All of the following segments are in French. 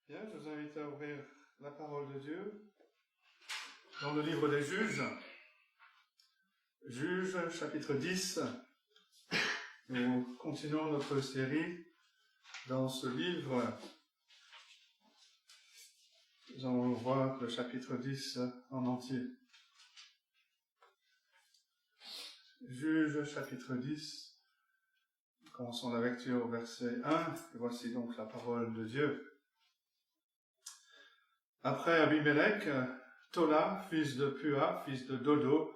Bien, je vous invite à ouvrir la parole de Dieu dans le livre des Juges. Juges, chapitre 10. Nous continuons notre série dans ce livre. Nous allons voir le chapitre 10 en entier. Juges, chapitre 10. Commençons la lecture au verset 1. Et voici donc la parole de Dieu. Après Abimelech, Tola, fils de Pua, fils de Dodo,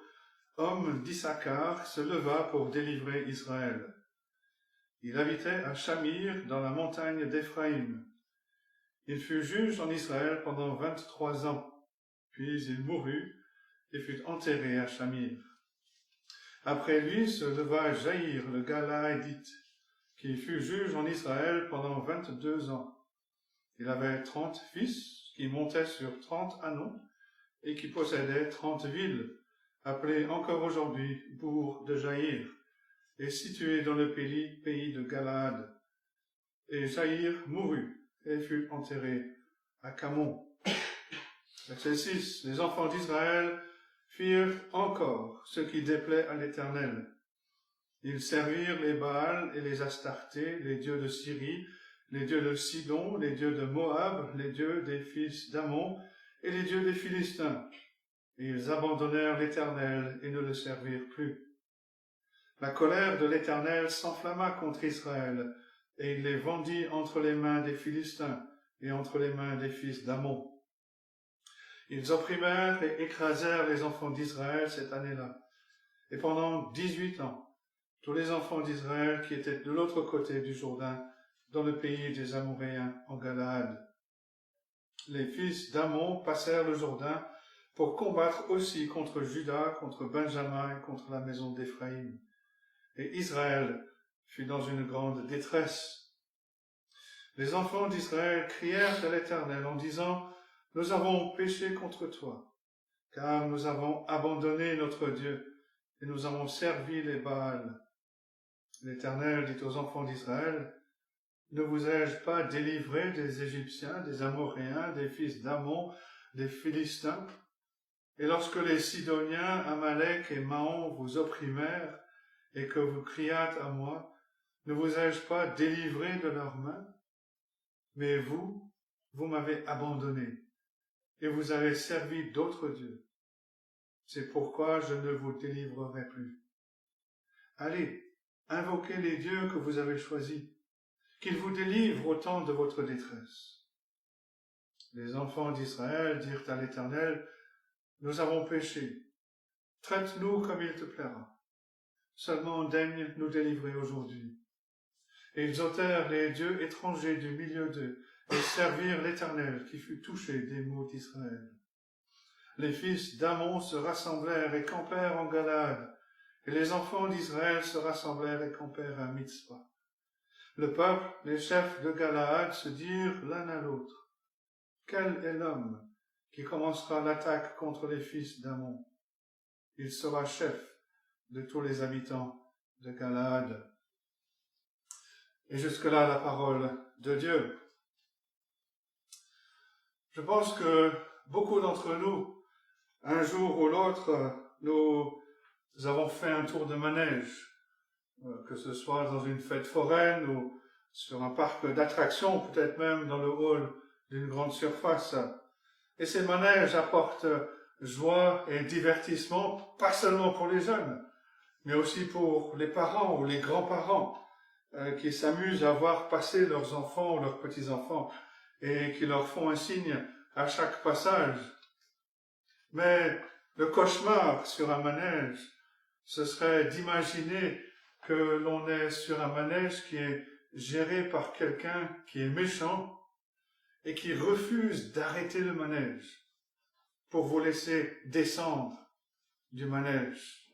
homme d'Issachar, se leva pour délivrer Israël. Il habitait à Shamir, dans la montagne d'Éphraïm. Il fut juge en Israël pendant 23 ans, puis il mourut et fut enterré à Shamir. Après lui se leva Jaïr, le Galaadite, qui fut juge en Israël pendant 22 ans. Il avait 30 fils, qui montaient sur 30 ânons, et qui possédaient 30 villes, appelées encore aujourd'hui bourgs de Jaïr, et situées dans le pays de Galaad. Et Jaïr mourut, et fut enterré à Camon. Verset 6. Les enfants d'Israël firent encore ce qui déplaît à l'Éternel. Ils servirent les Baals et les Astartés, les dieux de Syrie, les dieux de Sidon, les dieux de Moab, les dieux des fils d'Ammon et les dieux des Philistins. Et ils abandonnèrent l'Éternel et ne le servirent plus. La colère de l'Éternel s'enflamma contre Israël, et il les vendit entre les mains des Philistins et entre les mains des fils d'Ammon. Ils opprimèrent et écrasèrent les enfants d'Israël cette année-là. Et pendant 18 ans, tous les enfants d'Israël qui étaient de l'autre côté du Jourdain, dans le pays des Amoréens en Galaad. Les fils d'Ammon passèrent le Jourdain pour combattre aussi contre Juda, contre Benjamin et contre la maison d'Éphraïm. Et Israël fut dans une grande détresse. Les enfants d'Israël crièrent à l'Éternel en disant, « Nous avons péché contre toi, car nous avons abandonné notre Dieu et nous avons servi les Baals. » L'Éternel dit aux enfants d'Israël, « Ne vous ai-je pas délivré des Égyptiens, des Amoréens, des fils d'Ammon, des Philistins? Et lorsque les Sidoniens, Amalek et Maon vous opprimèrent, et que vous criâtes à moi, ne vous ai-je pas délivré de leurs mains? Mais vous m'avez abandonné, et vous avez servi d'autres dieux. C'est pourquoi je ne vous délivrerai plus. Allez, invoquez les dieux que vous avez choisis, qu'ils vous délivrent au temps de votre détresse. » Les enfants d'Israël dirent à l'Éternel, « Nous avons péché. Traite-nous comme il te plaira. Seulement daigne nous délivrer aujourd'hui. » Et ils ôtèrent les dieux étrangers du milieu d'eux et servirent l'Éternel qui fut touché des maux d'Israël. Les fils d'Ammon se rassemblèrent et campèrent en Galaad, et les enfants d'Israël se rassemblèrent et campèrent à Mitzpah. Le peuple, les chefs de Galaad se dirent l'un à l'autre, « Quel est l'homme qui commencera l'attaque contre les fils d'Ammon? Il sera chef de tous les habitants de Galaad. » Et jusque-là, la parole de Dieu. Je pense que beaucoup d'entre nous, un jour ou l'autre, nous avons fait un tour de manège, que ce soit dans une fête foraine ou sur un parc d'attractions, peut-être même dans le hall d'une grande surface. Et ces manèges apportent joie et divertissement, pas seulement pour les jeunes, mais aussi pour les parents ou les grands-parents qui s'amusent à voir passer leurs enfants ou leurs petits-enfants et qui leur font un signe à chaque passage. Mais le cauchemar sur un manège, ce serait d'imaginer que l'on est sur un manège qui est géré par quelqu'un qui est méchant et qui refuse d'arrêter le manège pour vous laisser descendre du manège.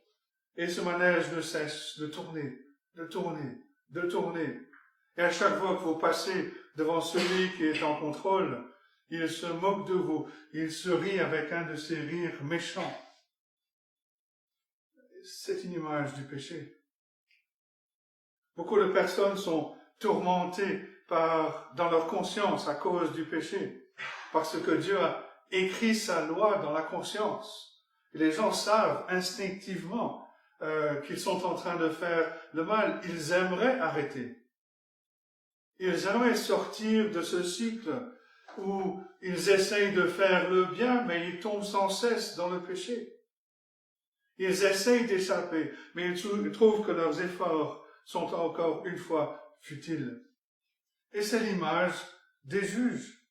Et ce manège ne cesse de tourner, de tourner, de tourner. Et à chaque fois que vous passez devant celui qui est en contrôle, il se moque de vous, il se rit avec un de ses rires méchants. C'est une image du péché. Beaucoup de personnes sont tourmentées dans leur conscience à cause du péché, parce que Dieu a écrit sa loi dans la conscience. Et les gens savent instinctivement qu'ils sont en train de faire le mal. Ils aimeraient arrêter. Ils aimeraient sortir de ce cycle où ils essayent de faire le bien, mais ils tombent sans cesse dans le péché. Ils essayent d'échapper, mais ils trouvent que leurs efforts sont encore une fois futiles. Et c'est l'image des juges.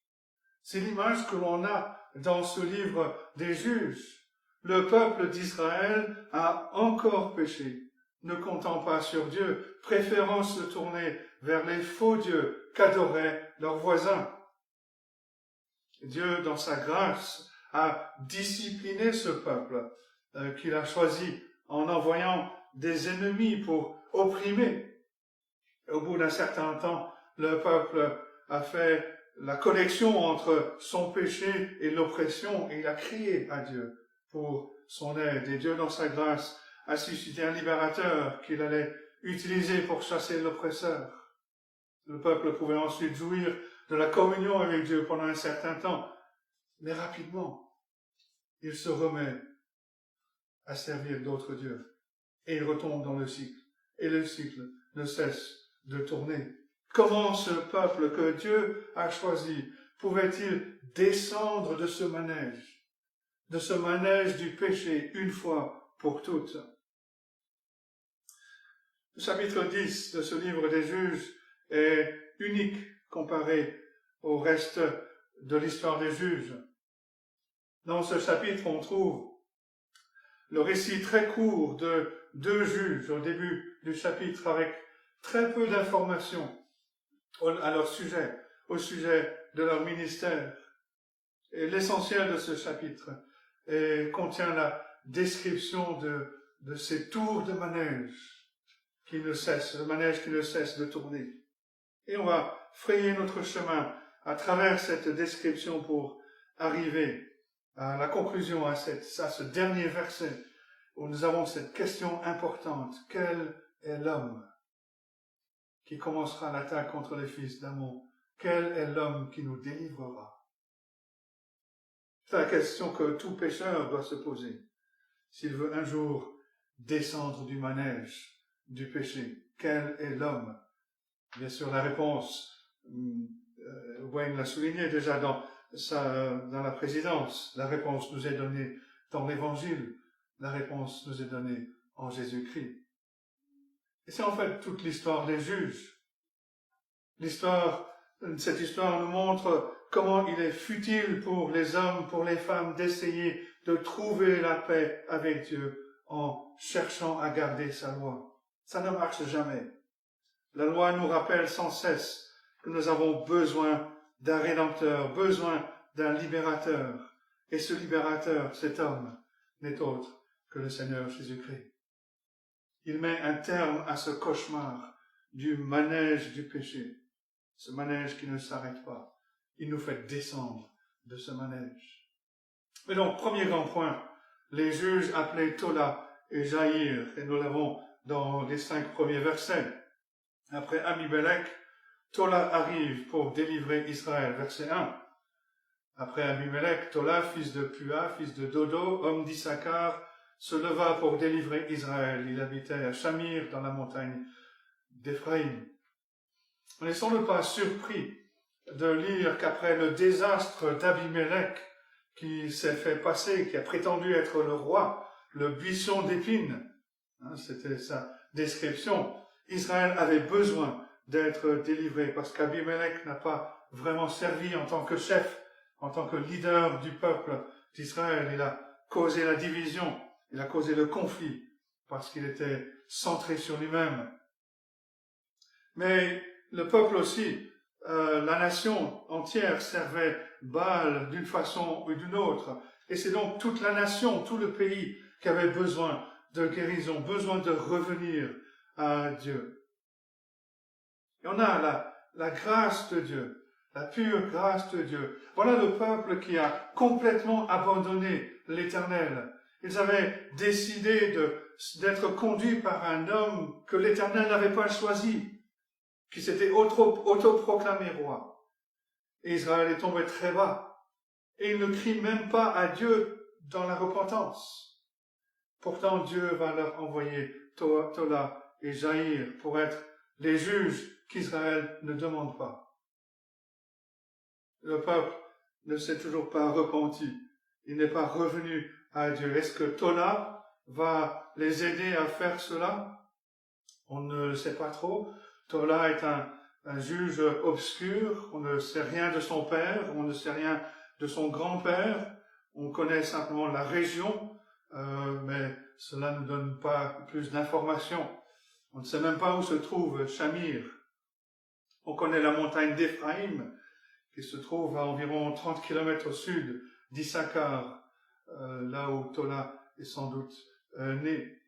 C'est l'image que l'on a dans ce livre des juges. Le peuple d'Israël a encore péché, ne comptant pas sur Dieu, préférant se tourner vers les faux dieux qu'adoraient leurs voisins. Dieu, dans sa grâce, a discipliné ce peuple qu'il a choisi en envoyant des ennemis pour opprimer. Et au bout d'un certain temps, le peuple a fait la connexion entre son péché et l'oppression et il a crié à Dieu pour son aide. Et Dieu, dans sa grâce, a suscité un libérateur qu'il allait utiliser pour chasser l'oppresseur. Le peuple pouvait ensuite jouir de la communion avec Dieu pendant un certain temps, mais rapidement, il se remet à servir d'autres dieux et il retombe dans le cycle. Et le cycle ne cesse de tourner. Comment ce peuple que Dieu a choisi pouvait-il descendre de ce manège du péché une fois pour toutes? Le chapitre 10 de ce livre des Juges est unique comparé au reste de l'histoire des Juges. Dans ce chapitre, on trouve le récit très court de 2 juges au début du chapitre avec très peu d'informations à leur sujet, au sujet de leur ministère. Et l'essentiel de ce chapitre contient la description de ces tours de manège qui ne cessent, le manège qui ne cesse de tourner. Et on va frayer notre chemin à travers cette description pour arriver à la conclusion, à ce dernier verset où nous avons cette question importante. Quel est l'homme qui commencera l'attaque contre les fils d'Ammon? Quel est l'homme qui nous délivrera? C'est la question que tout pécheur doit se poser s'il veut un jour descendre du manège du péché. Quel est l'homme? Bien sûr, la réponse, Wayne l'a souligné déjà dans la présidence, la réponse nous est donnée dans l'Évangile, la réponse nous est donnée en Jésus-Christ. Et c'est en fait toute l'histoire des juges. Cette histoire nous montre comment il est futile pour les hommes, pour les femmes, d'essayer de trouver la paix avec Dieu en cherchant à garder sa loi. Ça ne marche jamais. La loi nous rappelle sans cesse que nous avons besoin d'un Rédempteur, besoin d'un libérateur. Et ce libérateur, cet homme, n'est autre que le Seigneur Jésus-Christ. Il met un terme à ce cauchemar du manège du péché, ce manège qui ne s'arrête pas. Il nous fait descendre de ce manège. Mais donc, premier grand point, les juges appelés Tola et Jaïr, et nous l'avons dans les 5 premiers versets. Après Abimelech, Tola arrive pour délivrer Israël, verset 1. Après Abimelech, Tola, fils de Pua, fils de Dodo, homme d'Issachar, se leva pour délivrer Israël. Il habitait à Shamir, dans la montagne d'Éphraïm. On n'est sans doute pas surpris de lire qu'après le désastre d'Abimelech, qui s'est fait passer, qui a prétendu être le roi, le buisson d'épines, c'était sa description, Israël avait besoin d'être délivré, parce qu'Abimelech n'a pas vraiment servi en tant que chef, en tant que leader du peuple d'Israël. Il a causé la division, il a causé le conflit, parce qu'il était centré sur lui-même. Mais le peuple aussi, la nation entière servait Baal d'une façon ou d'une autre. Et c'est donc toute la nation, tout le pays qui avait besoin de guérison, besoin de revenir à Dieu. Et on a la grâce de Dieu, la pure grâce de Dieu. Voilà le peuple qui a complètement abandonné l'Éternel. Ils avaient décidé d'être conduits par un homme que l'Éternel n'avait pas choisi. qui s'était autoproclamé roi. Et Israël est tombé très bas. Et il ne crie même pas à Dieu dans la repentance. Pourtant, Dieu va leur envoyer Tola et Jaïr pour être les juges qu'Israël ne demande pas. Le peuple ne s'est toujours pas repenti. Il n'est pas revenu à Dieu. Est-ce que Tola va les aider à faire cela? On ne le sait pas trop. Tola est un juge obscur. On ne sait rien de son père. On ne sait rien de son grand-père. On connaît simplement la région, mais cela ne donne pas plus d'informations. On ne sait même pas où se trouve Shamir. On connaît la montagne d'Éphraïm, qui se trouve à environ 30 km au sud d'Issachar, là où Tola est sans doute né.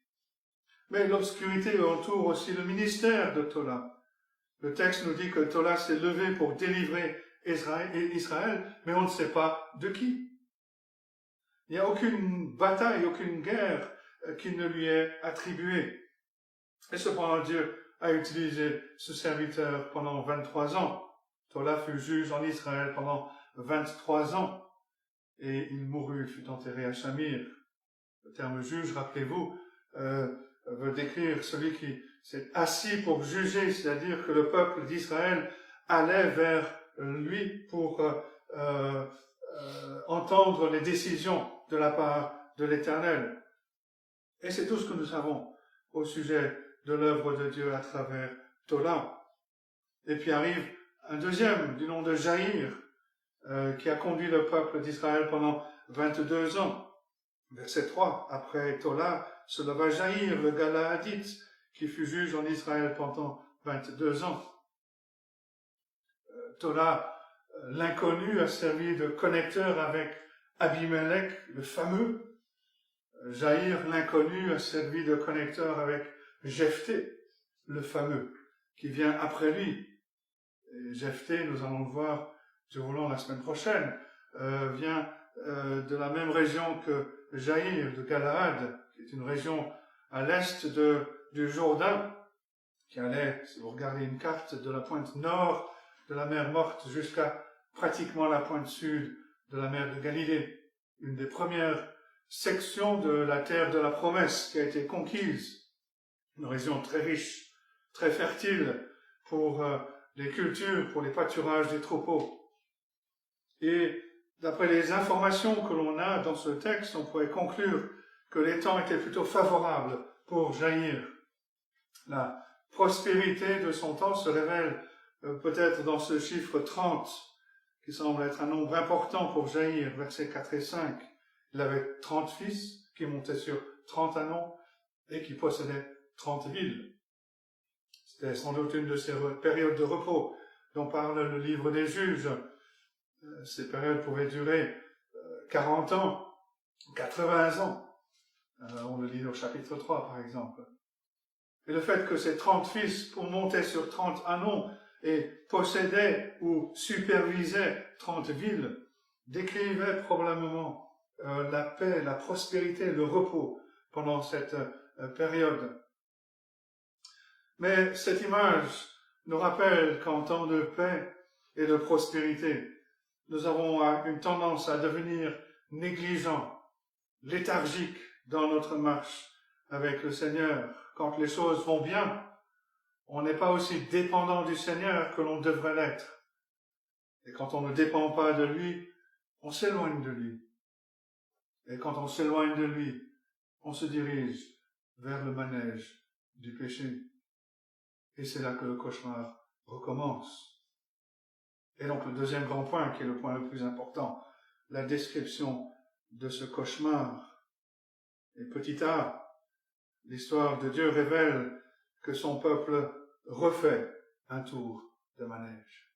Mais l'obscurité entoure aussi le ministère de Tola. Le texte nous dit que Tola s'est levé pour délivrer Israël, mais on ne sait pas de qui. Il n'y a aucune bataille, aucune guerre qui ne lui est attribuée. Et cependant, Dieu a utilisé ce serviteur pendant 23 ans. Tola fut juge en Israël pendant 23 ans. Et il mourut, il fut enterré à Shamir. Le terme juge, rappelez-vous, veut décrire celui qui s'est assis pour juger, c'est-à-dire que le peuple d'Israël allait vers lui pour entendre les décisions de la part de l'Éternel. Et c'est tout ce que nous savons au sujet de l'œuvre de Dieu à travers Tola. Et puis arrive un deuxième du nom de Jaïr, qui a conduit le peuple d'Israël pendant 22 ans. Verset 3, après Tola se leva Jaïr, le Galaadite, qui fut juge en Israël pendant 22 ans. Tola, l'inconnu, a servi de connecteur avec Abimelech, le fameux. Jaïr, l'inconnu, a servi de connecteur avec Jephthé, le fameux, qui vient après lui. Et Jephthé, nous allons le voir, Dieu voulant, la semaine prochaine, vient de la même région que Jaïr, de Galaad, qui est une région à l'est du Jourdain, qui allait, si vous regardez une carte, de la pointe nord de la mer Morte jusqu'à pratiquement la pointe sud de la mer de Galilée. Une des premières sections de la terre de la promesse qui a été conquise. Une région très riche, très fertile pour les cultures, pour les pâturages des troupeaux. Et d'après les informations que l'on a dans ce texte, on pourrait conclure que les temps étaient plutôt favorables pour Jaïr. La prospérité de son temps se révèle peut-être dans ce chiffre 30, qui semble être un nombre important pour Jaïr, versets 4 et 5. Il avait 30 fils qui montaient sur 30 annons et qui possédaient 30 villes. C'était sans doute une de ces périodes de repos dont parle le livre des Juges. Ces périodes pouvaient durer 40 ans, 80 ans. On le lit au chapitre 3, par exemple. Et le fait que ces 30 fils montaient sur 30 annons et possédaient ou supervisaient 30 villes décrivait probablement la paix, la prospérité, le repos pendant cette période. Mais cette image nous rappelle qu'en temps de paix et de prospérité, nous avons une tendance à devenir négligents, léthargiques dans notre marche avec le Seigneur. Quand les choses vont bien, on n'est pas aussi dépendant du Seigneur que l'on devrait l'être. Et quand on ne dépend pas de lui, on s'éloigne de lui. Et quand on s'éloigne de lui, on se dirige vers le manège du péché. Et c'est là que le cauchemar recommence. Et donc le deuxième grand point, qui est le point le plus important, la description de ce cauchemar. Et petit a, l'histoire de Dieu révèle que son peuple refait un tour de manège.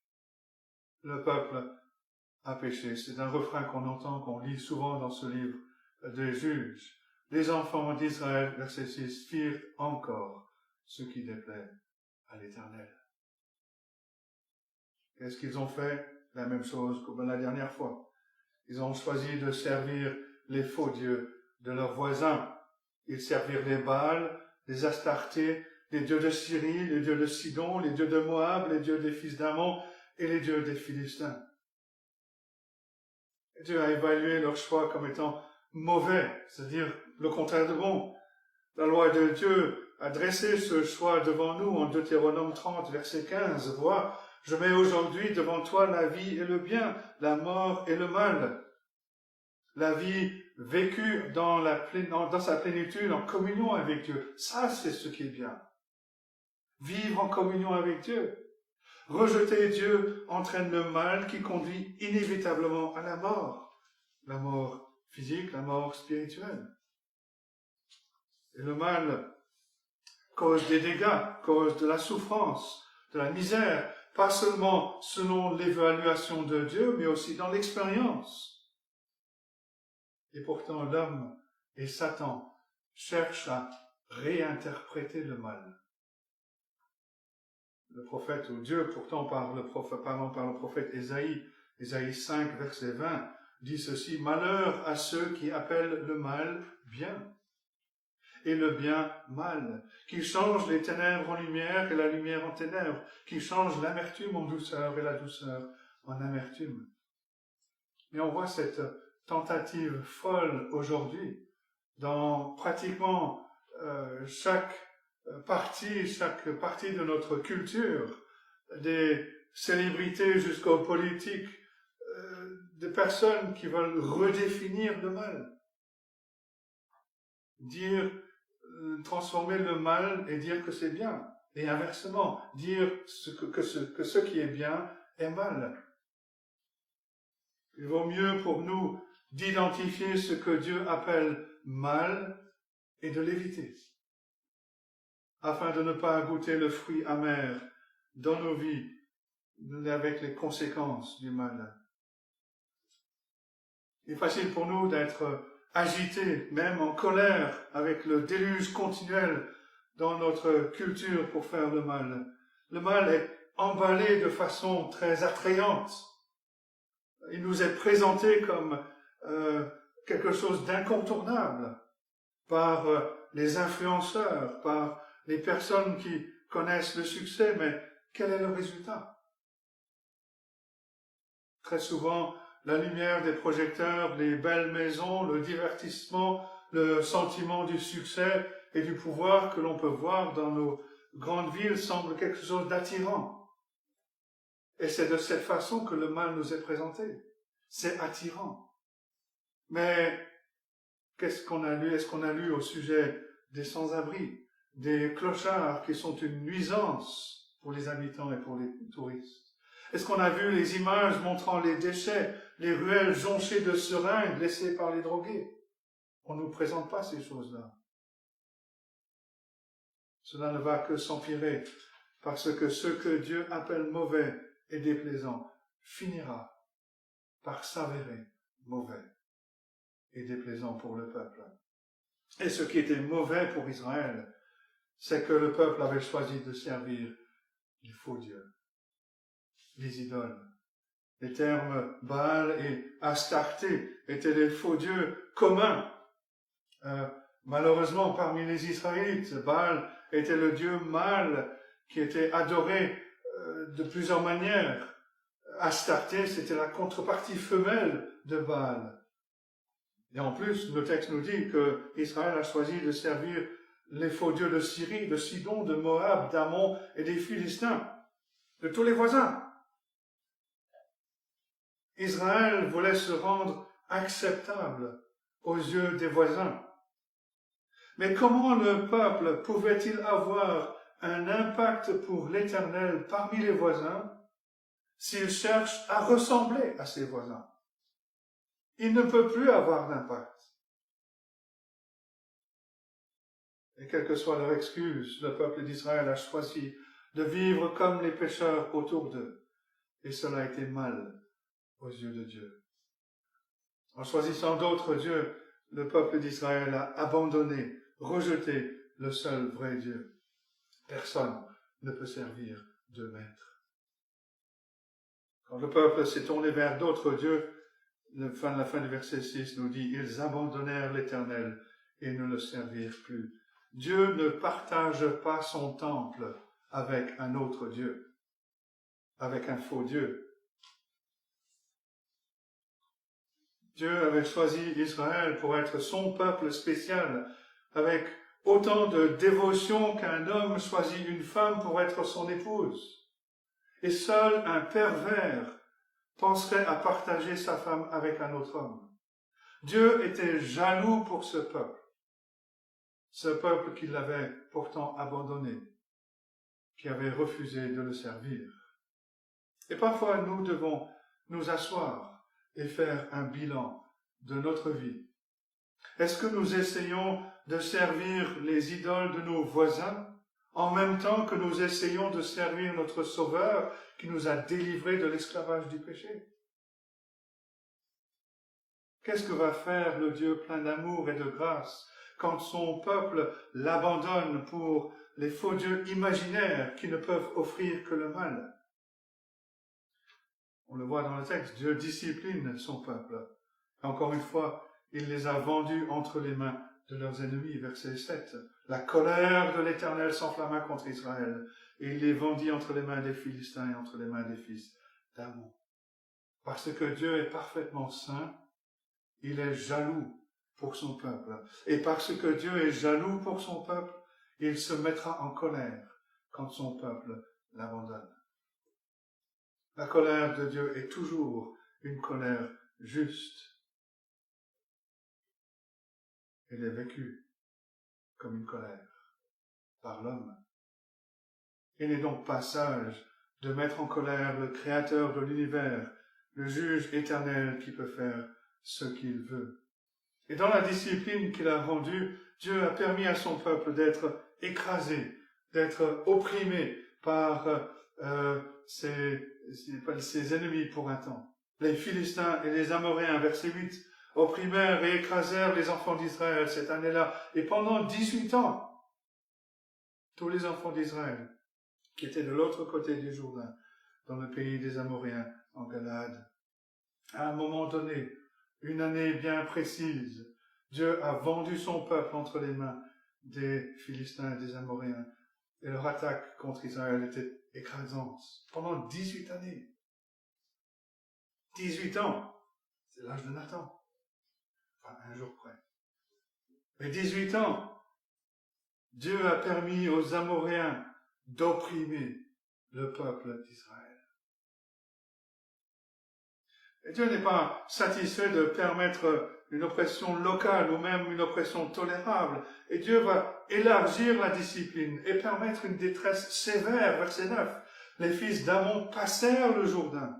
Le peuple a péché. C'est un refrain qu'on entend, qu'on lit souvent dans ce livre des Juges. Les enfants d'Israël, verset 6, firent encore ce qui déplaît à l'Éternel. Qu'est-ce qu'ils ont fait? La même chose que la dernière fois. Ils ont choisi de servir les faux dieux de leurs voisins. Ils servirent les Baals, les Astartés, les dieux de Syrie, les dieux de Sidon, les dieux de Moab, les dieux des fils d'Ammon et les dieux des Philistins. Dieu a évalué leur choix comme étant mauvais, c'est-à-dire le contraire de bon. La loi de Dieu a dressé ce choix devant nous en Deutéronome 30, verset 15. Vois, je mets aujourd'hui devant toi la vie et le bien, la mort et le mal. La vie vécue dans sa plénitude, en communion avec Dieu. Ça, c'est ce qui est bien. Vivre en communion avec Dieu. Rejeter Dieu entraîne le mal qui conduit inévitablement à la mort. La mort physique, la mort spirituelle. Et le mal cause des dégâts, cause de la souffrance, de la misère, pas seulement selon l'évaluation de Dieu, mais aussi dans l'expérience. Et pourtant, l'homme et Satan cherchent à réinterpréter le mal. Le prophète, ou Dieu pourtant par le prophète Ésaïe, Ésaïe 5, verset 20, dit ceci: « Malheur à ceux qui appellent le mal bien, et le bien mal, qui changent les ténèbres en lumière et la lumière en ténèbres, qui changent l'amertume en douceur et la douceur en amertume. » Et on voit cette tentative folle aujourd'hui dans pratiquement chaque partie de notre culture, des célébrités jusqu'aux politiques, des personnes qui veulent redéfinir le mal. Transformer le mal et dire que c'est bien. Et inversement, dire que ce qui est bien est mal. Il vaut mieux pour nous d'identifier ce que Dieu appelle mal et de l'éviter, afin de ne pas goûter le fruit amer dans nos vies avec les conséquences du mal. Il est facile pour nous d'être agités, même en colère, avec le déluge continuel dans notre culture pour faire le mal. Le mal est emballé de façon très attrayante. Il nous est présenté comme quelque chose d'incontournable par les influenceurs, par les personnes qui connaissent le succès, mais quel est le résultat? Très souvent, la lumière des projecteurs, les belles maisons, le divertissement, le sentiment du succès et du pouvoir que l'on peut voir dans nos grandes villes semble quelque chose d'attirant. Et c'est de cette façon que le mal nous est présenté. C'est attirant. Mais qu'est-ce qu'on a lu? Est-ce qu'on a lu au sujet des sans-abri, des clochards qui sont une nuisance pour les habitants et pour les touristes? Est-ce qu'on a vu les images montrant les déchets, les ruelles jonchées de seringues laissées par les drogués? On ne nous présente pas ces choses-là. Cela ne va que s'empirer, parce que ce que Dieu appelle mauvais et déplaisant finira par s'avérer mauvais et déplaisant pour le peuple. Et ce qui était mauvais pour Israël, c'est que le peuple avait choisi de servir les faux dieux, les idoles. Les termes Baal et Astarté étaient des faux dieux communs. Malheureusement, parmi les Israélites, Baal était le dieu mâle qui était adoré de plusieurs manières. Astarté, c'était la contrepartie femelle de Baal. Et en plus, le texte nous dit que Israël a choisi de servir les faux dieux de Syrie, de Sidon, de Moab, d'Ammon et des Philistins, de tous les voisins. Israël voulait se rendre acceptable aux yeux des voisins. Mais comment le peuple pouvait-il avoir un impact pour l'Éternel parmi les voisins s'il cherche à ressembler à ses voisins? Il ne peut plus avoir d'impact. Et quelle que soit leur excuse, le peuple d'Israël a choisi de vivre comme les pécheurs autour d'eux. Et cela a été mal aux yeux de Dieu. En choisissant d'autres dieux, le peuple d'Israël a abandonné, rejeté le seul vrai Dieu. Personne ne peut servir de maître. Quand le peuple s'est tourné vers d'autres dieux, la fin du verset 6 nous dit « Ils abandonnèrent l'Éternel et ne le servirent plus. Dieu ne partage pas son temple avec un autre Dieu, avec un faux Dieu. Dieu avait choisi Israël pour être son peuple spécial, avec autant de dévotion qu'un homme choisit une femme pour être son épouse. Et seul un pervers penserait à partager sa femme avec un autre homme. Dieu était jaloux pour ce peuple qui l'avait pourtant abandonné, qui avait refusé de le servir. Et parfois, nous devons nous asseoir et faire un bilan de notre vie. Est-ce que nous essayons de servir les idoles de nos voisins en même temps que nous essayons de servir notre Sauveur qui nous a délivrés de l'esclavage du péché? Qu'est-ce que va faire le Dieu plein d'amour et de grâce quand son peuple l'abandonne pour les faux dieux imaginaires qui ne peuvent offrir que le mal? On le voit dans le texte, Dieu discipline son peuple. Encore une fois, il les a vendus entre les mains de leurs ennemis. Verset 7. La colère de l'Éternel s'enflamma contre Israël, et il les vendit entre les mains des Philistins et entre les mains des fils d'Ammon. Parce que Dieu est parfaitement saint, il est jaloux pour son peuple. Et parce que Dieu est jaloux pour son peuple, il se mettra en colère quand son peuple l'abandonne. La colère de Dieu est toujours une colère juste. Elle est vécue comme une colère par l'homme. Il n'est donc pas sage de mettre en colère le Créateur de l'univers, le juge éternel qui peut faire ce qu'il veut. Et dans la discipline qu'il a rendue, Dieu a permis à son peuple d'être écrasé, d'être opprimé par ses ennemis pour un temps. Les Philistins et les Amoréens, verset 8, opprimèrent et écrasèrent les enfants d'Israël cette année-là. Et pendant 18 ans, tous les enfants d'Israël qui étaient de l'autre côté du Jourdain, dans le pays des Amoréens, en Galade, à un moment donné, une année bien précise, Dieu a vendu son peuple entre les mains des Philistins et des Amoréens, et leur attaque contre Israël était écrasante. Pendant 18 années. 18 ans, c'est l'âge de Nathan. Enfin, un jour près. Mais 18 ans, Dieu a permis aux Amoréens d'opprimer le peuple d'Israël. Et Dieu n'est pas satisfait de permettre une oppression locale ou même une oppression tolérable. Et Dieu va élargir la discipline et permettre une détresse sévère. Verset 9. Les fils d'Ammon passèrent le Jourdain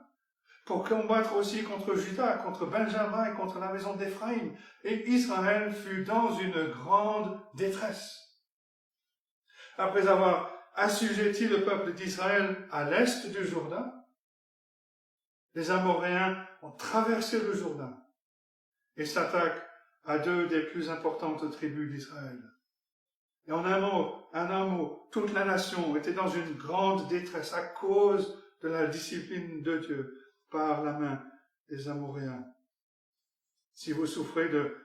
pour combattre aussi contre Juda, contre Benjamin et contre la maison d'Éphraïm. Et Israël fut dans une grande détresse. Après avoir assujetti le peuple d'Israël à l'est du Jourdain, les Amoréens ont traversé le Jourdain et s'attaquent à deux des plus importantes tribus d'Israël. Et en un mot, toute la nation était dans une grande détresse à cause de la discipline de Dieu par la main des Amoréens. Si vous souffrez de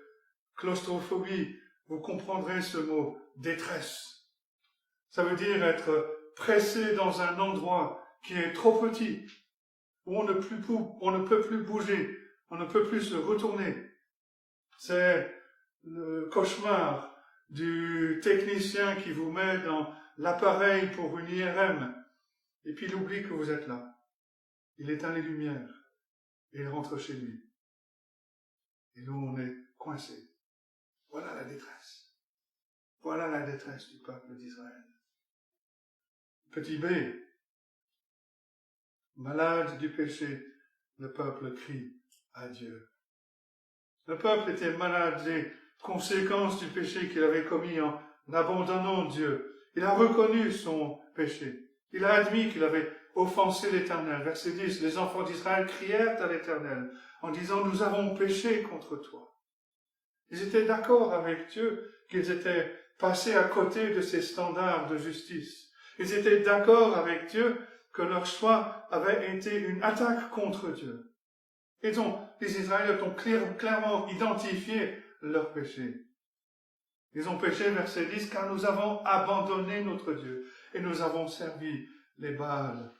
claustrophobie, vous comprendrez ce mot détresse. Ça veut dire être pressé dans un endroit qui est trop petit, où on ne peut plus bouger, on ne peut plus se retourner. C'est le cauchemar du technicien qui vous met dans l'appareil pour une IRM, et puis il oublie que vous êtes là. Il éteint les lumières, et il rentre chez lui. Et nous, on est coincés. Voilà la détresse. Voilà la détresse du peuple d'Israël. Petit B, malade du péché, le peuple crie à Dieu. Le peuple était malade des conséquences du péché qu'il avait commis en abandonnant Dieu. Il a reconnu son péché. Il a admis qu'il avait offensé l'Éternel. Verset 10, les enfants d'Israël crièrent à l'Éternel en disant, nous avons péché contre toi. Ils étaient d'accord avec Dieu qu'ils étaient passés à côté de ses standards de justice. Ils étaient d'accord avec Dieu que leur choix avait été une attaque contre Dieu. Et donc, les Israélites ont clairement identifié leur péché. Ils ont péché, verset 10, car nous avons abandonné notre Dieu et nous avons servi les Baals.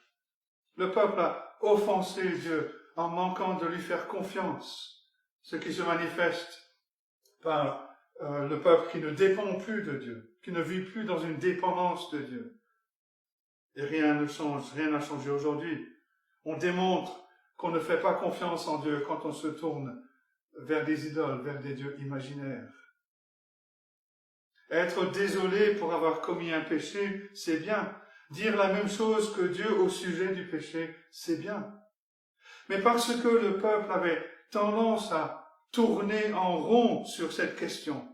Le peuple a offensé Dieu en manquant de lui faire confiance, ce qui se manifeste par le peuple qui ne dépend plus de Dieu, qui ne vit plus dans une dépendance de Dieu. Et rien ne change, rien n'a changé aujourd'hui. On démontre qu'on ne fait pas confiance en Dieu quand on se tourne vers des idoles, vers des dieux imaginaires. Être désolé pour avoir commis un péché, c'est bien. Dire la même chose que Dieu au sujet du péché, c'est bien. Mais parce que le peuple avait tendance à tourner en rond sur cette question,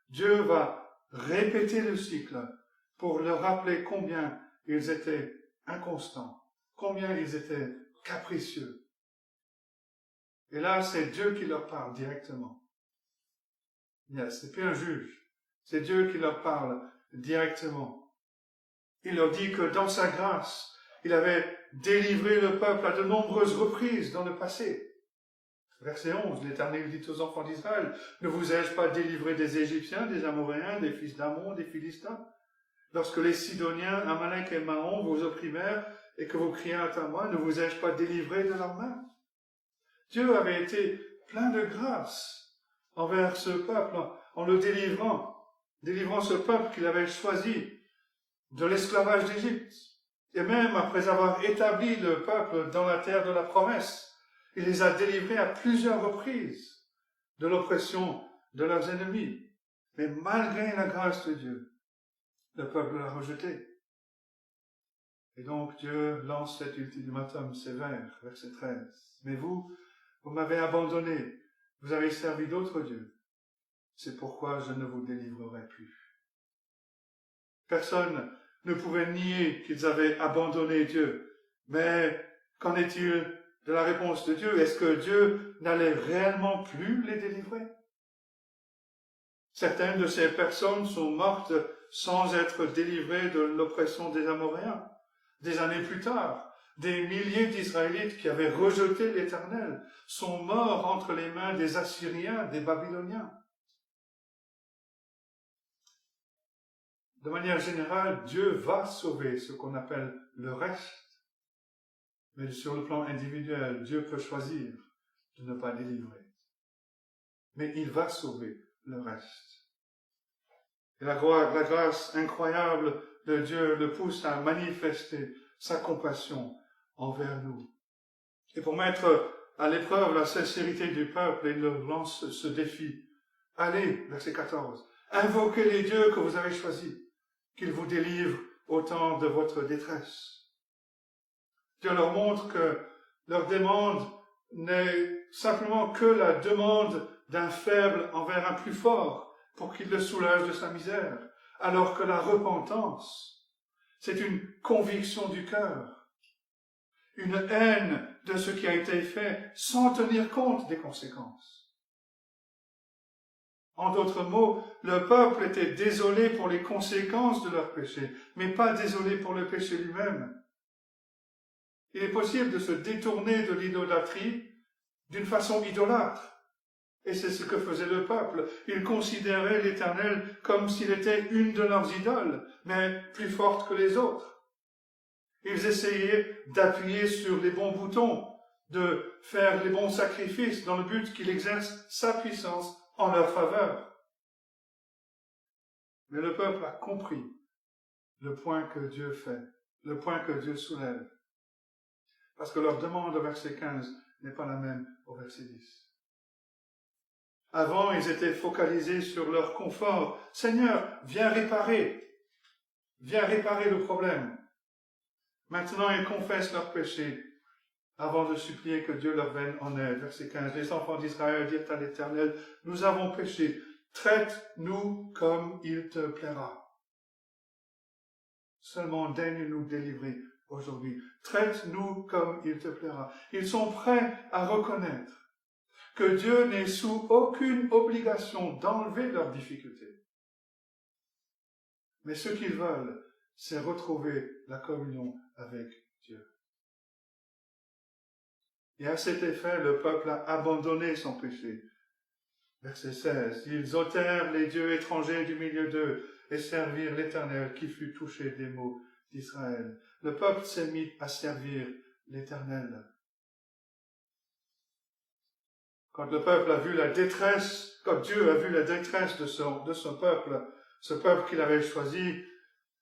Dieu va répéter le cycle pour leur rappeler combien ils étaient inconstants, combien ils étaient capricieux. Et là, c'est Dieu qui leur parle directement. C'est plus un juge. C'est Dieu qui leur parle directement. Il leur dit que dans sa grâce, il avait délivré le peuple à de nombreuses reprises dans le passé. Verset 11, l'Éternel dit aux enfants d'Israël, « Ne vous ai-je pas délivré des Égyptiens, des Amoréens, des fils d'Ammon, des Philistins? Lorsque les Sidoniens, Amalek et Mahon vous opprimèrent et que vous criâtes à moi, ne vous ai-je pas délivré de leurs mains ?» Dieu avait été plein de grâce envers ce peuple en le délivrant ce peuple qu'il avait choisi de l'esclavage d'Égypte. Et même après avoir établi le peuple dans la terre de la promesse, il les a délivrés à plusieurs reprises de l'oppression de leurs ennemis. Mais malgré la grâce de Dieu, le peuple l'a rejeté. Et donc Dieu lance cet ultimatum sévère, verset 13. « Mais vous m'avez abandonné, vous avez servi d'autres dieux. C'est pourquoi je ne vous délivrerai plus. » Personne ne pouvait nier qu'ils avaient abandonné Dieu. Mais qu'en est-il de la réponse de Dieu? Est-ce que Dieu n'allait réellement plus les délivrer? Certaines de ces personnes sont mortes sans être délivrées de l'oppression des Amoréens. Des années plus tard, des milliers d'Israélites qui avaient rejeté l'Éternel sont morts entre les mains des Assyriens, des Babyloniens. De manière générale, Dieu va sauver ce qu'on appelle le reste. Mais sur le plan individuel, Dieu peut choisir de ne pas délivrer. Mais il va sauver le reste. Et la grâce incroyable de Dieu le pousse à manifester sa compassion envers nous. Et pour mettre à l'épreuve la sincérité du peuple, il leur lance ce défi. Allez, verset 14, invoquez les dieux que vous avez choisis, qu'ils vous délivrent au temps de votre détresse. Dieu leur montre que leur demande n'est simplement que la demande d'un faible envers un plus fort pour qu'il le soulage de sa misère, alors que la repentance, c'est une conviction du cœur, une haine de ce qui a été fait sans tenir compte des conséquences. En d'autres mots, le peuple était désolé pour les conséquences de leur péché, mais pas désolé pour le péché lui-même. Il est possible de se détourner de l'idolâtrie d'une façon idolâtre. Et c'est ce que faisait le peuple. Ils considéraient l'Éternel comme s'il était une de leurs idoles, mais plus forte que les autres. Ils essayaient d'appuyer sur les bons boutons, de faire les bons sacrifices dans le but qu'il exerce sa puissance en leur faveur. Mais le peuple a compris le point que Dieu fait, le point que Dieu soulève. Parce que leur demande au verset 15 n'est pas la même au verset 10. Avant, ils étaient focalisés sur leur confort. Seigneur, viens réparer le problème. Maintenant, ils confessent leurs péchés avant de supplier que Dieu leur vienne en aide. Verset 15. Les enfants d'Israël dirent à l'Éternel, nous avons péché, traite-nous comme il te plaira. Seulement daigne nous délivrer aujourd'hui. Traite-nous comme il te plaira. Ils sont prêts à reconnaître que Dieu n'est sous aucune obligation d'enlever leurs difficultés. Mais ce qu'ils veulent, c'est retrouver la communion avec Dieu. Et à cet effet, le peuple a abandonné son péché. Verset 16. Ils ôtèrent les dieux étrangers du milieu d'eux et servirent l'Éternel qui fut touché des maux d'Israël. Le peuple s'est mis à servir l'Éternel. Quand le peuple a vu la détresse, quand Dieu a vu la détresse de son peuple, ce peuple qu'il avait choisi,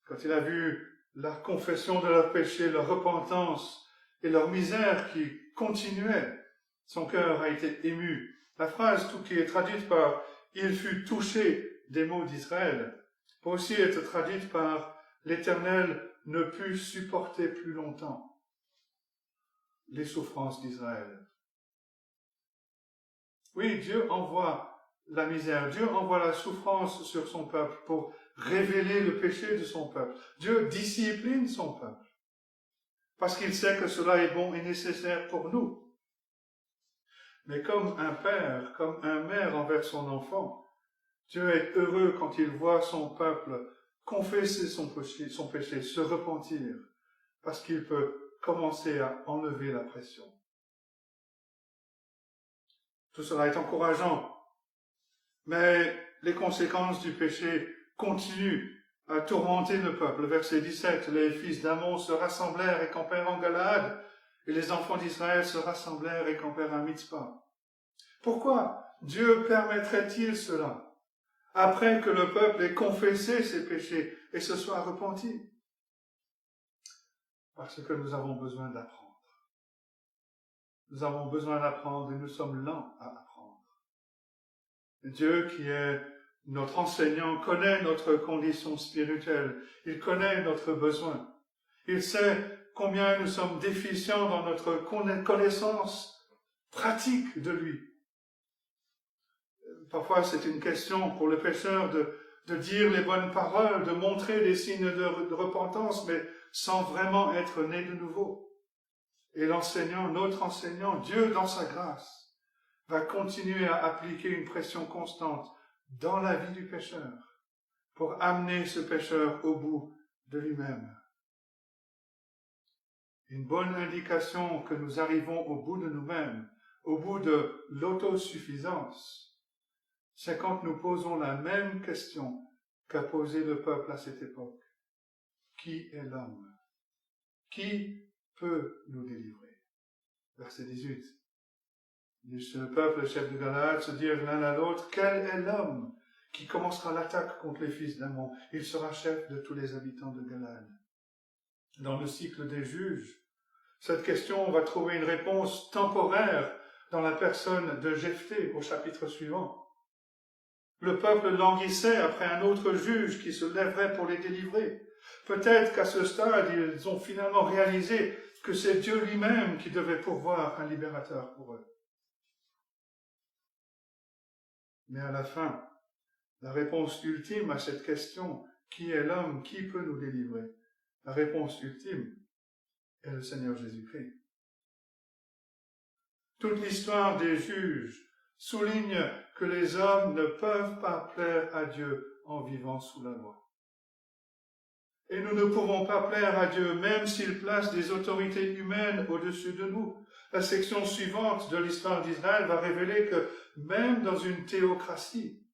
quand il a vu la confession de leur péché, leur repentance et leur misère qui continuait, son cœur a été ému. La phrase tout qui est traduite par « il fut touché des maux d'Israël » peut aussi être traduite par « l'Éternel ne put supporter plus longtemps les souffrances d'Israël ». Oui, Dieu envoie la misère, Dieu envoie la souffrance sur son peuple pour révéler le péché de son peuple. Dieu discipline son peuple parce qu'il sait que cela est bon et nécessaire pour nous. Mais comme un père, comme un mère envers son enfant, Dieu est heureux quand il voit son peuple confesser son péché, se repentir, parce qu'il peut commencer à enlever la pression. Tout cela est encourageant, mais les conséquences du péché continuent à tourmenter le peuple. Verset 17, les fils d'Amon se rassemblèrent et campèrent en Galaad, et les enfants d'Israël se rassemblèrent et campèrent à Mitzpah. Pourquoi Dieu permettrait-il cela, après que le peuple ait confessé ses péchés et se soit repenti? Parce que nous avons besoin d'apprendre. Nous avons besoin d'apprendre et nous sommes lents à apprendre. Dieu, qui est notre enseignant, connaît notre condition spirituelle. Il connaît notre besoin. Il sait combien nous sommes déficients dans notre connaissance pratique de lui. Parfois, c'est une question pour le pécheur de dire les bonnes paroles, de montrer les signes de repentance, mais sans vraiment être né de nouveau. Et l'enseignant, notre enseignant, Dieu dans sa grâce, va continuer à appliquer une pression constante dans la vie du pécheur pour amener ce pécheur au bout de lui-même. Une bonne indication que nous arrivons au bout de nous-mêmes, au bout de l'autosuffisance, c'est quand nous posons la même question qu'a posé le peuple à cette époque. Qui est l'homme? Qui peut nous délivrer? Verset 18. Le peuple, le chef de Galaad, se dirent l'un à l'autre, quel est l'homme qui commencera l'attaque contre les fils d'Amon? Il sera chef de tous les habitants de Galaad. Dans le cycle des juges, cette question va trouver une réponse temporaire dans la personne de Jephthé au chapitre suivant. Le peuple languissait après un autre juge qui se lèverait pour les délivrer. Peut-être qu'à ce stade, ils ont finalement réalisé que c'est Dieu lui-même qui devait pourvoir un libérateur pour eux. Mais à la fin, la réponse ultime à cette question, qui est l'homme, qui peut nous délivrer? La réponse ultime est le Seigneur Jésus-Christ. Toute l'histoire des juges souligne que les hommes ne peuvent pas plaire à Dieu en vivant sous la loi. Et nous ne pouvons pas plaire à Dieu même s'il place des autorités humaines au-dessus de nous. La section suivante de l'histoire d'Israël va révéler que même dans une théocratie,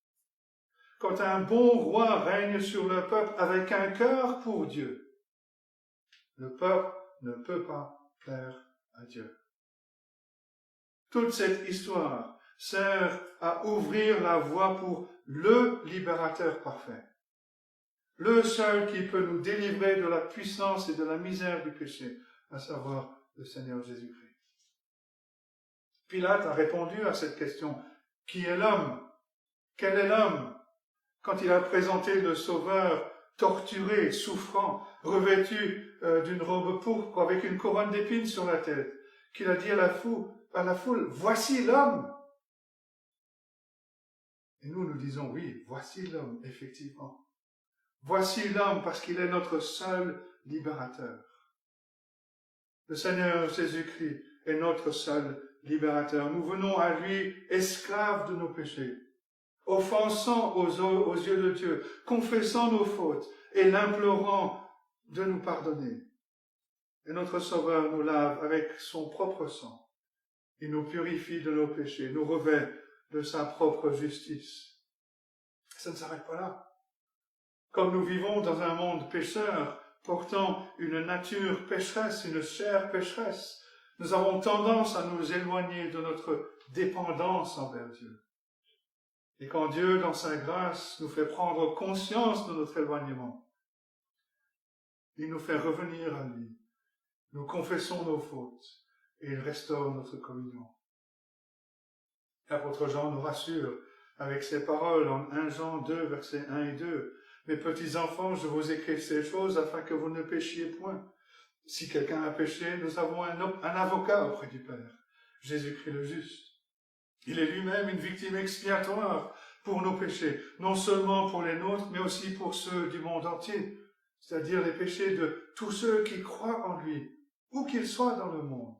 quand un bon roi règne sur le peuple avec un cœur pour Dieu, le peuple ne peut pas plaire à Dieu. Toute cette histoire sert à ouvrir la voie pour le libérateur parfait, le seul qui peut nous délivrer de la puissance et de la misère du péché, à savoir le Seigneur Jésus-Christ. Pilate a répondu à cette question, qui est l'homme? Quel est l'homme? Quand il a présenté le Sauveur torturé, souffrant, revêtu d'une robe pourpre avec une couronne d'épines sur la tête, qu'il a dit à la foule, voici l'homme. Et nous disons, oui, voici l'homme, effectivement. Voici l'homme parce qu'il est notre seul libérateur. Le Seigneur Jésus-Christ est notre seul libérateur. Nous venons à lui esclaves de nos péchés, offensant aux yeux de Dieu, confessant nos fautes et l'implorant de nous pardonner. Et notre Sauveur nous lave avec son propre sang. Il nous purifie de nos péchés, nous revêt de sa propre justice. Ça ne s'arrête pas là. Comme nous vivons dans un monde pécheur, portant une nature pécheresse, une chair pécheresse, nous avons tendance à nous éloigner de notre dépendance envers Dieu. Et quand Dieu, dans sa grâce, nous fait prendre conscience de notre éloignement, il nous fait revenir à lui. Nous confessons nos fautes et il restaure notre communion. L'apôtre Jean nous rassure avec ces paroles en 1 Jean 2, versets 1 et 2. « Mes petits enfants, je vous écris ces choses afin que vous ne péchiez point. Si quelqu'un a péché, nous avons un avocat auprès du Père, Jésus-Christ le juste. Il est lui-même une victime expiatoire pour nos péchés, non seulement pour les nôtres, mais aussi pour ceux du monde entier, c'est-à-dire les péchés de tous ceux qui croient en lui, où qu'ils soient dans le monde. »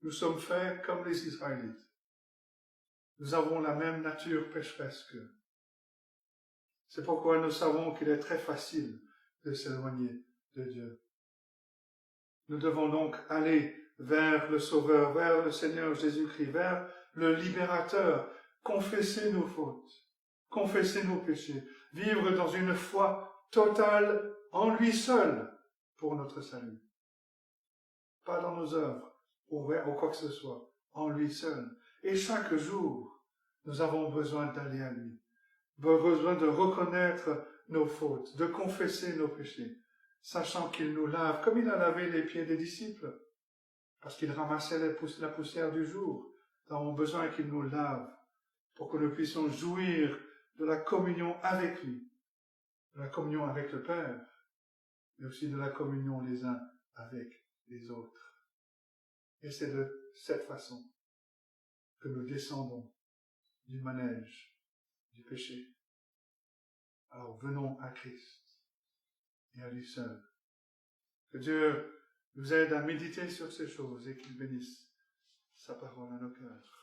Nous sommes faits comme les Israélites. Nous avons la même nature pécheresse qu'eux. C'est pourquoi nous savons qu'il est très facile de s'éloigner de Dieu. Nous devons donc aller vers le Sauveur, vers le Seigneur Jésus-Christ, vers le Libérateur, confesser nos fautes, confesser nos péchés, vivre dans une foi totale en lui seul pour notre salut. Pas dans nos œuvres ou quoi que ce soit, en lui seul. Et chaque jour, nous avons besoin d'aller à lui, besoin de reconnaître nos fautes, de confesser nos péchés, sachant qu'il nous lave, comme il a lavé les pieds des disciples, parce qu'il ramassait la poussière du jour. Nous avons besoin qu'il nous lave, pour que nous puissions jouir de la communion avec lui, de la communion avec le Père, mais aussi de la communion les uns avec les autres. Et c'est de cette façon que nous descendons du manège du péché. Alors venons à Christ et à lui seul. Que Dieu nous aide à méditer sur ces choses et qu'il bénisse sa parole à nos cœurs.